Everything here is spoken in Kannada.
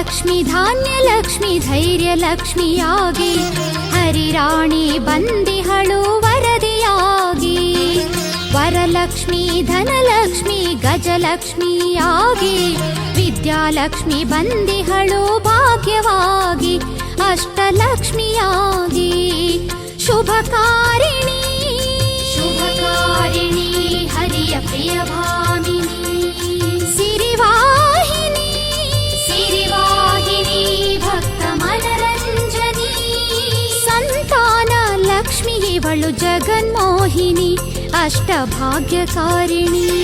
ಲಕ್ಷ್ಮಿ ಧಾನ್ಯಲಕ್ಷ್ಮಿ ಧೈರ್ಯಲಕ್ಷ್ಮಿಯಾಗಿ ಹರಿರಾಣಿ ಬಂದಿಹಳು ವರದಿಯಾಗಿ. ವರಲಕ್ಷ್ಮಿ ಧನಲಕ್ಷ್ಮಿ ಗಜಲಕ್ಷ್ಮಿಯಾಗಿ ವಿದ್ಯಾಲಕ್ಷ್ಮಿ ಬಂದಿಹಳು ಭಾಗ್ಯವಾಗಿ ಅಷ್ಟಲಕ್ಷ್ಮಿಯಾಗಿ. ಶುಭಕಾರಿಣಿ ಶುಭಕಾರಿಣಿ ಹರಿಯ ಪ್ರಿಯ ಭಾಮಿನಿ. ಸಿರಿವಾಹಿನಿ ಸಿರಿವಾಹಿನಿ ಭಕ್ತ ಮನರಂಜನಿ. ಸಂತಾನ ಲಕ್ಷ್ಮಿ ಇವಳು ಜಗನ್ಮೋಹಿನಿ ಅಷ್ಟಭಾಗ್ಯಕಾರಿಣಿ.